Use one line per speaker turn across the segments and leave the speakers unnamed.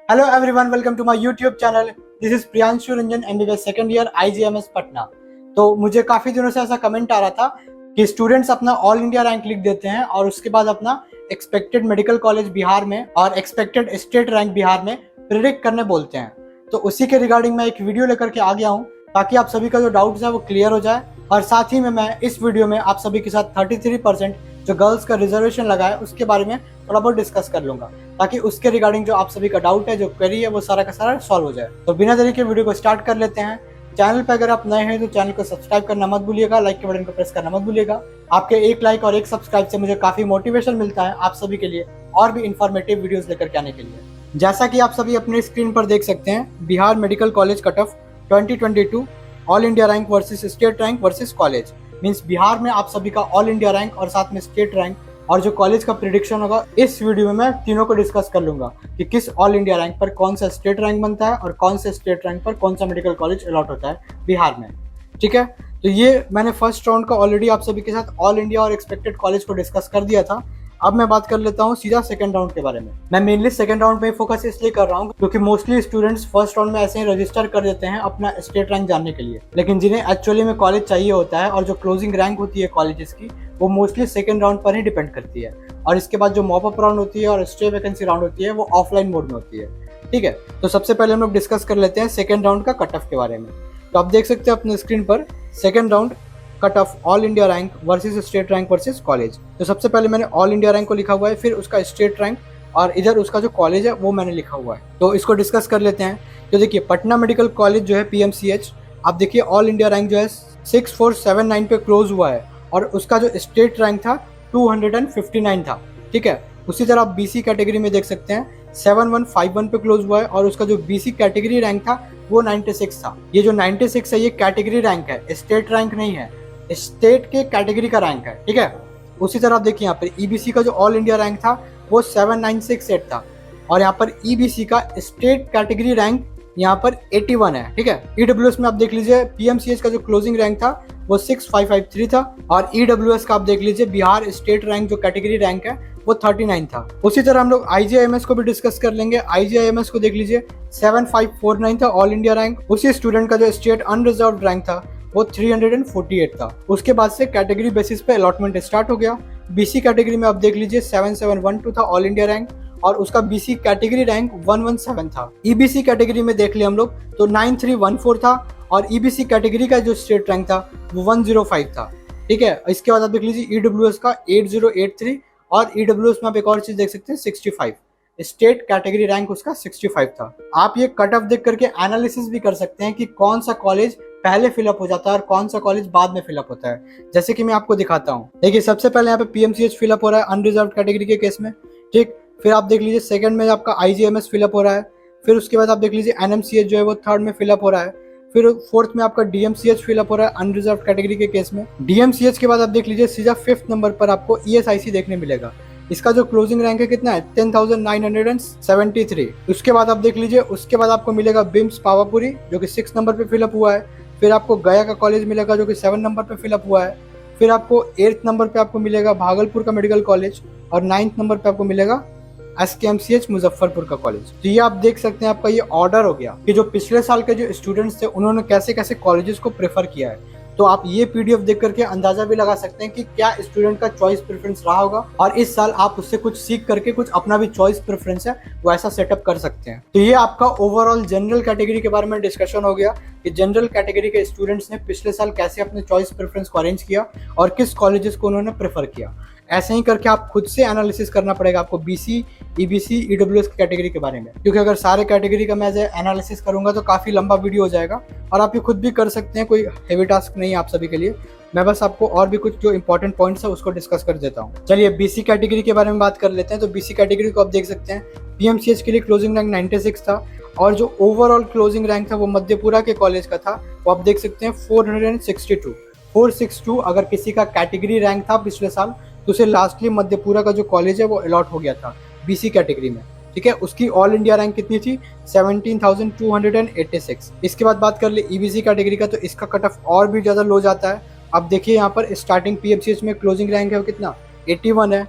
Hello everyone, welcome to my YouTube channel. This is Priyanshu Ranjan, MBBS second year, IGMS Patna. तो मुझे काफी दिनों से ऐसा कमेंट आ रहा था कि स्टूडेंट्स अपना ऑल इंडिया रैंक लिख देते हैं और उसके बाद अपना एक्सपेक्टेड मेडिकल कॉलेज बिहार में और एक्सपेक्टेड स्टेट रैंक बिहार में प्रिडिक्ट करने बोलते हैं। तो उसी के रिगार्डिंग मैं एक वीडियो लेकर के आ गया हूँ ताकि आप सभी का जो डाउट्स है वो क्लियर हो जाए। और साथ ही में मैं इस वीडियो में आप सभी के साथ 33% जो गर्ल्स का रिजर्वेशन लगा है उसके बारे में थोड़ा बहुत डिस्कस कर लूंगा, ताकि उसके रिगार्डिंग जो आप सभी का डाउट है, जो क्वेरी है, वो सारा का सारा सॉल्व हो जाए। तो बिना देरी के वीडियो को स्टार्ट कर लेते हैं। चैनल पर अगर आप नए हैं तो चैनल को सब्सक्राइब करना मत भूलिएगा, लाइक के बटन को प्रेस करना मत भूलिएगा। आपके एक लाइक और एक सब्सक्राइब से मुझे काफी मोटिवेशन मिलता है आप सभी के लिए और भी इंफॉर्मेटिव वीडियोस लेकर के आने के लिए। जैसा कि आप सभी अपने स्क्रीन पर देख सकते हैं, Bihar medical college cut off 2022 all India rank versus state rank versus college. Means Bihar में आप सभी का ऑल इंडिया रैंक और साथ में स्टेट रैंक और जो कॉलेज का प्रिडिक्शन होगा, इस वीडियो में मैं तीनों को डिस्कस कर लूंगा कि किस ऑल इंडिया रैंक पर कौन सा स्टेट रैंक बनता है और कौन से स्टेट रैंक पर कौन सा मेडिकल कॉलेज अलॉट होता है बिहार में। ठीक है, तो ये मैंने फर्स्ट राउंड का ऑलरेडी आप सभी के साथ ऑल इंडिया और एक्सपेक्टेड कॉलेज को डिस्कस कर दिया था। अब मैं बात कर लेता हूँ सीधा सेकंड राउंड के बारे में। मैं मेनली सेकंड राउंड में फोकस इसलिए कर रहा हूँ क्योंकि मोस्टली स्टूडेंट्स फर्स्ट राउंड में ऐसे ही रजिस्टर कर देते हैं अपना स्टेट रैंक जानने के लिए, लेकिन जिन्हें एक्चुअली में कॉलेज चाहिए होता है और जो क्लोजिंग रैंक होती है कॉलेजेस की, वो मोस्टली सेकंड राउंड पर ही डिपेंड करती है। और इसके बाद जो मॉप अप राउंड होती है और स्टे वैकेंसी राउंड होती है वो ऑफलाइन मोड में होती है। ठीक है, तो सबसे पहले हम लोग डिस्कस कर लेते हैं सेकंड राउंड का कट ऑफ के बारे में। तो आप देख सकते हैं अपने स्क्रीन पर second round cut off all India rank versus state rank versus college. तो सबसे पहले मैंने ऑल इंडिया रैंक को लिखा हुआ है, फिर उसका स्टेट रैंक और इधर उसका जो कॉलेज है वो मैंने लिखा हुआ है। तो इसको डिस्कस कर लेते हैं। तो देखिए, पटना मेडिकल कॉलेज जो है पीएमसीएच, आप देखिए ऑल इंडिया रैंक जो है 6479 पे क्लोज हुआ है और उसका जो स्टेट रैंक था 259 था। ठीक है, उसी तरह आप बीसी कैटेगरी में देख सकते हैं 7151 पे क्लोज हुआ है और उसका जो बीसी कैटेगरी रैंक था वो 96 था। ये जो 96 है ये कैटेगरी रैंक है, स्टेट रैंक नहीं है, स्टेट के कैटेगरी का रैंक है। ठीक है, उसी तरह आप देखिए यहाँ पर ईबीसी का जो ऑल इंडिया रैंक था वो 7968 था और यहाँ पर ईबीसी का स्टेट कैटेगरी रैंक यहाँ पर 81 है। ठीक है, ईडब्ल्यूएस में आप देख लीजिए पीएमसीएच का जो क्लोजिंग रैंक था वो 6553 था और ईडब्ल्यूएस का आप देख लीजिए बिहार स्टेट रैंक जो कैटेगरी रैंक है वो 39 था। उसी तरह हम लोग आईजीआईएमएस को भी डिस्कस कर लेंगे। आईजीआईएमएस को देख लीजिए 7549 था ऑल इंडिया रैंक। उसी स्टूडेंट का जो स्टेट अनरिजर्व्ड रैंक था वो 348 था। उसके बाद से कैटेगरी बेसिस पे अलॉटमेंट स्टार्ट हो गया। बीसी कैटेगरी में आप देख लीजिए 7712 था ऑल इंडिया रैंक और उसका बीसी कैटेगरी रैंक 117 था। ईबीसी कैटेगरी में देख लिया हम लोग तो 9314 था और ईबीसी कैटेगरी का जो स्टेट रैंक था वो 105 था। ठीक है, इसके बाद आप देख लीजिए ईडब्ल्यूएस का 8083 और ईडब्ल्यूएस में आप एक और चीज देख सकते हैं 65, स्टेट कैटेगरी रैंक उसका 65 था। आप ये कट ऑफ देख करके एनालिसिस भी कर सकते हैं कि कौन सा कॉलेज पहले फिलअप हो जाता है और कौन सा कॉलेज बाद में फिलअप होता है। जैसे कि मैं आपको दिखाता हूँ। देखिए, सबसे पहले यहाँ पे पीएमसीएच फिलअप हो रहा है अनरिजर्व्ड कैटेगरी के केस में। ठीक, फिर आप देख लीजिए सेकंड में आपका आईजीएमएस फिलअप हो रहा है। फिर उसके बाद आप देख लीजिए एनएमसीएच जो है वो थर्ड में फिलअप हो रहा है। फिर फोर्थ में आपका डीएमसीएच फिलअप हो रहा है अनरिजर्व्ड कैटेगरी के केस में। डीएमसीएच के बाद आप देख लीजिए सीधा फिफ्थ नंबर पर आपको ईएसआईसी देखने मिलेगा। इसका जो क्लोजिंग रैंक है कितना है 10,973। उसके बाद आप देख लीजिए, उसके बाद आपको मिलेगा बिम्स पावापुरी जो कि 6 नंबर पे फिलअप हुआ है। फिर आपको गया का कॉलेज मिलेगा जो कि 7 नंबर पे फिलअप हुआ है। फिर आपको 8th नंबर पे आपको मिलेगा भागलपुर का मेडिकल कॉलेज और 9th नंबर पे आपको मिलेगा एसकेएमसीएच मुजफ्फरपुर का कॉलेज। तो ये आप देख सकते हैं, आपका ये ऑर्डर हो गया कि जो पिछले साल के जो स्टूडेंट्स थे उन्होंने कैसे कैसे कॉलेजेस को प्रेफर किया है। तो आप ये पीडीएफ देख करके अंदाजा भी लगा सकते हैं कि क्या स्टूडेंट का चॉइस प्रेफरेंस रहा होगा और इस साल आप उससे कुछ सीख करके कुछ अपना भी चॉइस प्रेफरेंस है वो ऐसा सेटअप कर सकते हैं। तो ये आपका ओवरऑल जनरल कैटेगरी के बारे में डिस्कशन हो गया कि जनरल कैटेगरी के स्टूडेंट्स ने पिछले साल कैसे अपने चॉइस प्रेफरेंस को अरेंज किया और किस कॉलेजेस को उन्होंने प्रेफर किया। ऐसे ही करके आप खुद से एनालिसिस करना पड़ेगा आपको बीसी, ईबीसी, ईडब्ल्यूएस की कैटेगरी के बारे में, क्योंकि अगर सारे कैटेगरी का मैं एनालिसिस करूंगा तो काफी लंबा वीडियो हो जाएगा और आप ये खुद भी कर सकते हैं, कोई हेवी टास्क नहीं है आप सभी के लिए। मैं बस आपको और भी कुछ जो इंपॉर्टेंट पॉइंट्स है उसको डिस्कस कर देता हूँ। चलिए बीसी कैटेगरी के बारे में बात कर लेते हैं। तो बीसी कैटेगरी को आप देख सकते हैं पीएमसीएच के लिए क्लोजिंग रैंक 96 था और जो ओवरऑल क्लोजिंग रैंक था वो मध्यपुरा के कॉलेज का था, वो आप देख सकते हैं 462। अगर किसी का कैटेगरी रैंक था पिछले साल तो उसे लास्टली मध्यपुरा का जो कॉलेज है वो अलॉट हो गया था बीसी कैटेगरी में। ठीक है, उसकी ऑल इंडिया रैंक कितनी थी 17,286। इसके बाद बात कर ले ईबीसी कैटेगरी का, तो इसका कट ऑफ और भी ज्यादा लो जाता है। अब देखिए यहाँ पर स्टार्टिंग पीएमसीएच में क्लोजिंग रैंक है वो कितना 81 है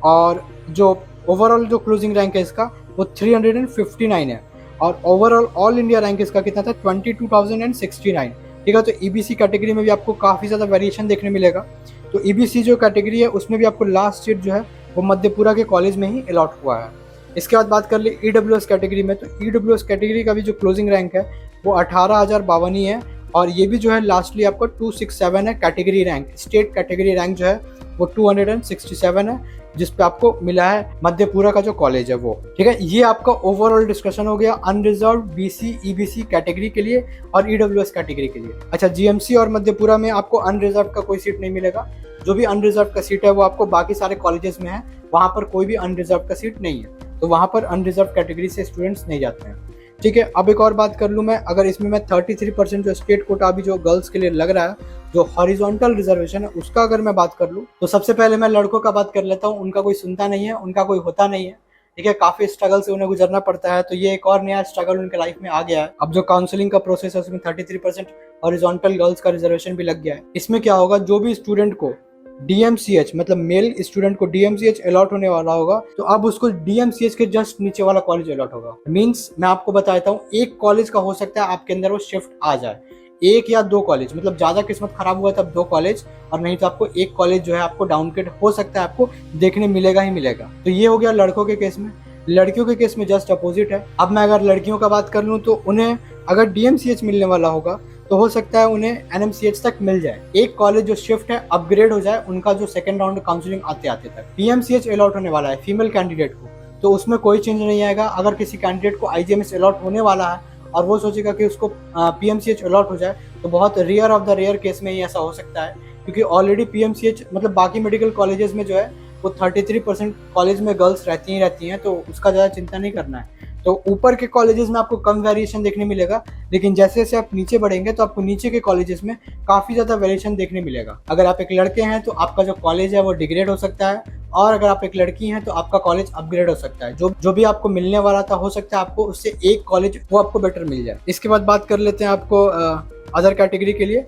और जो ओवरऑल जो क्लोजिंग रैंक है इसका वो 359 है। और ओवरऑल ऑल इंडिया रैंक इसका कितना था, 22,069। ठीक है, तो ईबीसी कैटेगरी में भी आपको काफ़ी ज़्यादा वेरिएशन देखने मिलेगा। तो ईबीसी जो कैटेगरी है उसमें भी आपको लास्ट सीट जो है वो मध्यपुरा के कॉलेज में ही अलॉट हुआ है। इसके बाद बात कर ले ईडब्ल्यूएस कैटेगरी में, तो ईडब्ल्यूएस कैटेगरी का भी जो क्लोजिंग रैंक है वो 18,052 ही है। और ये भी जो है लास्टली आपको 267 है category rank. State category rank जो है वो 267 है, जिसपे आपको मिला है मध्यपुरा का जो कॉलेज है वो। ठीक है, ये आपका ओवरऑल डिस्कशन हो गया अनरिजर्व बीसी ईबीसी कैटेगरी के लिए और ईडब्ल्यूएस कैटेगरी के लिए। अच्छा, जीएमसी और मध्यपुरा में आपको अनरिजर्व का कोई सीट नहीं मिलेगा। जो भी अनरिजर्व का सीट है वो आपको बाकी सारे कॉलेजेस में है, वहां पर कोई भी अनरिजर्व का सीट नहीं है, तो वहां पर अनरिजर्व कैटेगरी से स्टूडेंट्स नहीं जाते हैं। ठीक है, अब एक और बात कर लूँ मैं, अगर इसमें मैं 33% जो स्टेट कोटा अभी जो गर्ल्स के लिए लग रहा है, जो हॉरिजॉन्टल रिजर्वेशन है उसका अगर मैं बात कर लूँ, तो सबसे पहले मैं लड़कों का बात कर लेता हूँ। उनका कोई सुनता नहीं है, उनका कोई होता नहीं है। ठीक है, काफी स्ट्रगल से उन्हें गुजरना पड़ता है, तो ये एक और नया स्ट्रगल उनके लाइफ में आ गया है। अब जो काउंसलिंग का प्रोसेस है उसमें 33% हॉरिजॉन्टल गर्ल्स का रिजर्वेशन भी लग गया है। इसमें क्या होगा, जो भी स्टूडेंट को डीएमसीएच मतलब मेल स्टूडेंट को डीएमसीएच अलॉट होने वाला होगा, तो अब उसको डीएमसीएच के जस्ट नीचे वाला कॉलेज अलॉट होगा। मींस मैं आपको बता देता हूँ, एक कॉलेज का हो सकता है आपके अंदर वो शिफ्ट आ जाए, एक या दो कॉलेज, मतलब ज्यादा किस्मत खराब हुआ तब दो कॉलेज, और नहीं तो आपको एक कॉलेज जो है आपको डाउनग्रेड हो सकता है, आपको देखने मिलेगा ही मिलेगा। तो ये हो गया लड़कों के केस में। लड़कियों के केस में जस्ट अपोजिट है। अब मैं अगर लड़कियों का बात कर लूँ, तो उन्हें अगर डीएमसीएच मिलने वाला होगा तो हो सकता है उन्हें एनएमसीएच तक मिल जाए। एक कॉलेज जो शिफ्ट है अपग्रेड हो जाए उनका जो सेकंड राउंड काउंसलिंग आते आते तक। पीएमसीएच अलॉट होने वाला है फीमेल कैंडिडेट को, तो उसमें कोई चेंज नहीं आएगा। अगर किसी कैंडिडेट को आईजीएमएस अलॉट होने वाला है और वो सोचेगा कि उसको पीएमसीएच अलॉट हो जाए, तो बहुत rare of the rare case में ही ऐसा हो सकता है, क्योंकि ऑलरेडी पीएमसीएच मतलब बाकी मेडिकल कॉलेजेस में जो है वो 33% कॉलेज में गर्ल्स रहती हैं, तो उसका ज़्यादा चिंता नहीं करना है। तो ऊपर के कॉलेजेस में आपको कम वेरिएशन देखने मिलेगा, लेकिन जैसे जैसे आप नीचे बढ़ेंगे तो आपको नीचे के कॉलेजेस में काफ़ी ज़्यादा वेरिएशन देखने मिलेगा। अगर आप एक लड़के हैं तो आपका जो कॉलेज है वो डिग्रेड हो सकता है, और अगर आप एक लड़की हैं तो आपका कॉलेज अपग्रेड हो सकता है। जो भी आपको मिलने वाला था, हो सकता है आपको उससे एक कॉलेज वो आपको बेटर मिल जाए। इसके बाद बात कर लेते हैं आपको अदर कैटेगरी के लिए,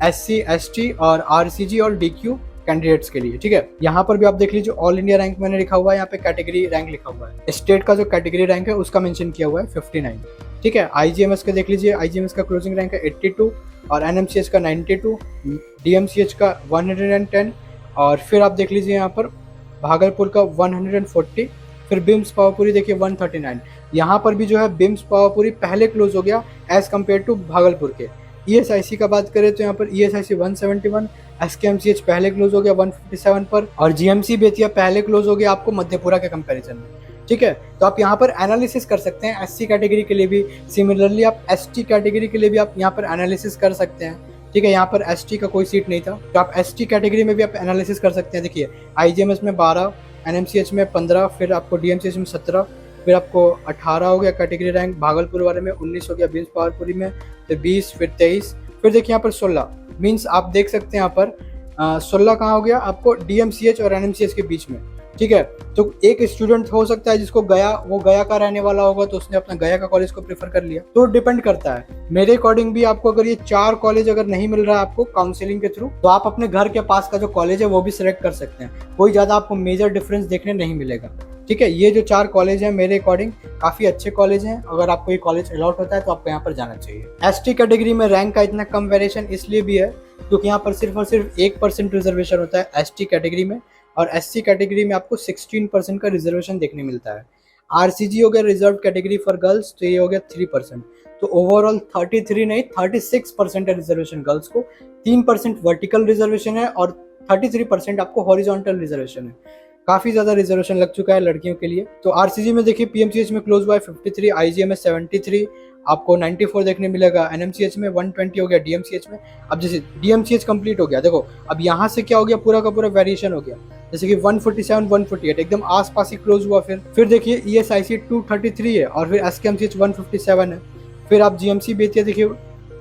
SC ST और RCG और DQ कैंडिडेट्स के लिए। ठीक है, यहाँ पर भी आप देख लीजिए ऑल इंडिया रैंक मैंने लिखा हुआ है, यहाँ पे कैटेगरी रैंक लिखा हुआ है। स्टेट का जो कैटेगरी रैंक है उसका मेंशन किया हुआ है 59। ठीक है, आईजीएमएस का देख लीजिए, आईजीएमएस का क्लोजिंग रैंक है 82 और एनएमसीएच का 92, डीएमसीएच का 110, और फिर आप देख लीजिए यहाँ पर भागलपुर का 140, फिर बिम्स पावापुरी देखिए 139। यहाँ पर भी जो है बिम्स पावापुरी पहले क्लोज हो गया एज कम्पेयर टू भागलपुर के। ईएसआईसी का बात करें तो यहाँ पर ईएसआईसी 171, एसकेएमसीएच पहले क्लोज हो गया 157 पर, और जीएमसी बेतिया पहले क्लोज हो गया आपको मध्यपुरा के कंपैरिजन में। ठीक है, तो आप यहाँ पर एनालिसिस कर सकते हैं एससी कैटेगरी के लिए भी, सिमिलरली आप एसटी कैटेगरी के लिए भी आप यहाँ पर एनालिसिस कर सकते हैं। ठीक है, यहाँ पर एसटी का कोई सीट नहीं था, तो आप एसटी कैटेगरी में भी आप एनालिसिस कर सकते हैं। देखिए आईजीएमएस में 12, एनएमसीएच में 15, फिर आपको डीएमसीएच में 17, फिर आपको 18 हो गया कैटेगरी रैंक, भागलपुर वाले में 19 हो गया, बिम्स पावापुरी में फिर 20, फिर 23, फिर देखिए यहाँ पर 16। मीन्स आप देख सकते हैं यहाँ पर 16 कहाँ हो गया आपको डीएमसीएच और एनएमसीएच के बीच में। ठीक है, तो एक स्टूडेंट हो सकता है जिसको वो गया का रहने वाला होगा, तो उसने अपना गया का कॉलेज को प्रेफर कर लिया, तो डिपेंड करता है। मेरे अकॉर्डिंग भी आपको अगर ये 4 कॉलेज अगर नहीं मिल रहा है आपको काउंसलिंग के थ्रू, तो आप अपने घर के पास का जो कॉलेज है वो भी सिलेक्ट कर सकते हैं, कोई ज्यादा आपको मेजर डिफरेंस देखने नहीं मिलेगा। ठीक है, ये जो 4 कॉलेज हैं मेरे अकॉर्डिंग काफी अच्छे कॉलेज हैं, अगर आपको ये कॉलेज अलॉट होता है तो आपको यहाँ पर जाना चाहिए। एसटी कैटेगरी में रैंक का इतना कम वेरिएशन इसलिए भी है क्योंकि यहाँ पर सिर्फ और सिर्फ 1% रिजर्वेशन होता है एसटी कैटेगरी में, और एससी कैटेगरी में आपको 16% का रिजर्वेशन देखने मिलता है। आरसीजी हो गया रिजर्व कैटेगरी फॉर गर्ल्स, तो ये हो गया 3%। तो ओवरऑल 33 नहीं 36% है रिजर्वेशन गर्ल्स को, 3% वर्टिकल रिजर्वेशन है और 33% आपको हॉरिजॉन्टल रिजर्वेशन है। काफी ज्यादा रिजर्वेशन लग चुका है लड़कियों के लिए। तो आरसीजी में देखिए पीएमसीएच में क्लोज हुआ है 53, आईजीएमएस 73, आपको 94 देखने मिलेगा, एनएमसीएच में 120 हो गया, डीएमसीएच में। अब जैसे डीएमसीएच कंप्लीट हो गया, देखो अब यहाँ से क्या हो गया, पूरा का पूरा वेरिएशन हो गया, जैसे कि 147, 148 एकदम आसपास ही क्लोज हुआ। फिर देखिए ईएसआईसी 233 है, और फिर एसकेएमसीएच 157 है, फिर आप जीएमसी बेतिया देखिए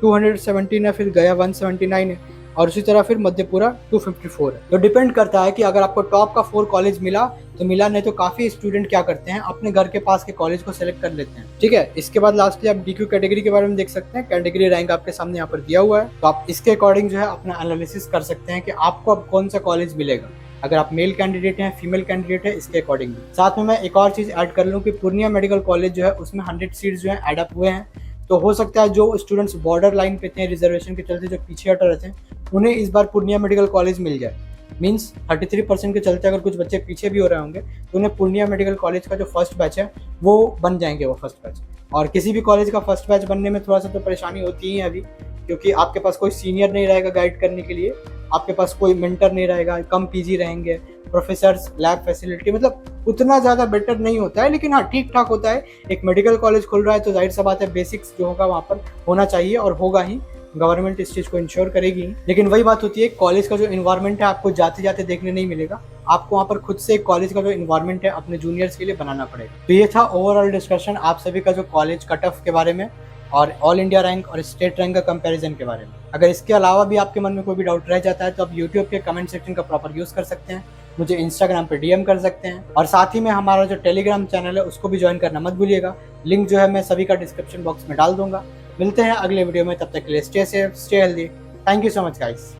217 है, फिर गया 179 है, और उसी तरह फिर मध्यपुरा 254 है। तो डिपेंड करता है कि अगर आपको टॉप का 4 कॉलेज मिला तो मिला, नहीं तो काफी स्टूडेंट क्या करते हैं अपने घर के पास के कॉलेज को सिलेक्ट कर लेते हैं। ठीक है, इसके बाद लास्टली आप डीक्यू कैटेगरी के बारे में देख सकते हैं, कैटेगरी रैंक आपके सामने यहाँ पर दिया हुआ है, तो आप इसके अकॉर्डिंग जो है अपना एनालिसिस कर सकते हैं कि आपको अब कौन सा कॉलेज मिलेगा। अगर आप मेल कैंडिडेट हैं, फीमेल कैंडिडेट है, इसके अकॉर्डिंगली। साथ में मैं एक और चीज़ ऐड कर लूँ कि पूर्णिया मेडिकल कॉलेज जो है उसमें 100 सीट्स जो है ऐड अप हुए हैं। तो हो सकता है जो स्टूडेंट्स बॉर्डर लाइन पे थे रिजर्वेशन के चलते जो पीछे हट रहे थे, उन्हें इस बार पूर्णिया मेडिकल कॉलेज मिल जाए। मीन्स 33% के चलते अगर कुछ बच्चे पीछे भी हो रहे होंगे तो उन्हें पूर्णिया मेडिकल कॉलेज का जो फर्स्ट बैच है वो बन जाएंगे, वो फर्स्ट बैच। और किसी भी कॉलेज का फर्स्ट बैच बनने में थोड़ा सा तो परेशानी होती ही है अभी, क्योंकि आपके पास कोई सीनियर नहीं रहेगा गाइड करने के लिए, आपके पास कोई मेंटर नहीं रहेगा, कम पीजी रहेंगे, प्रोफेसर्स, लैब फैसिलिटी मतलब उतना ज़्यादा बेटर नहीं होता है, लेकिन हाँ ठीक ठाक होता है। एक मेडिकल कॉलेज खुल रहा है तो जाहिर सा बात है बेसिक्स जो होगा वहाँ पर होना चाहिए और होगा ही, गवर्नमेंट इस चीज़ को इंश्योर करेगी। लेकिन वही बात होती है कॉलेज का जो इन्वायरमेंट है आपको जाते जाते देखने नहीं मिलेगा, आपको वहाँ पर खुद से कॉलेज का जो इन्वायरमेंट है अपने जूनियर्स के लिए बनाना पड़ेगा। तो ये था ओवरऑल डिस्कशन आप सभी का जो कॉलेज कट ऑफ के बारे में और ऑल इंडिया रैंक और स्टेट रैंक का कंपैरिजन के बारे में। अगर इसके अलावा भी आपके मन में कोई भी डाउट रह जाता है तो आप यूट्यूब के कमेंट सेक्शन का प्रॉपर यूज़ कर सकते हैं, मुझे इंस्टाग्राम पे डीएम कर सकते हैं, और साथ ही में हमारा जो टेलीग्राम चैनल है उसको भी ज्वाइन करना मत भूलिएगा। लिंक जो है मैं सभी का डिस्क्रिप्शन बॉक्स में डाल दूंगा। मिलते हैं अगले वीडियो में, तब तक के लिए stay safe, stay healthy. Thank you so much guys.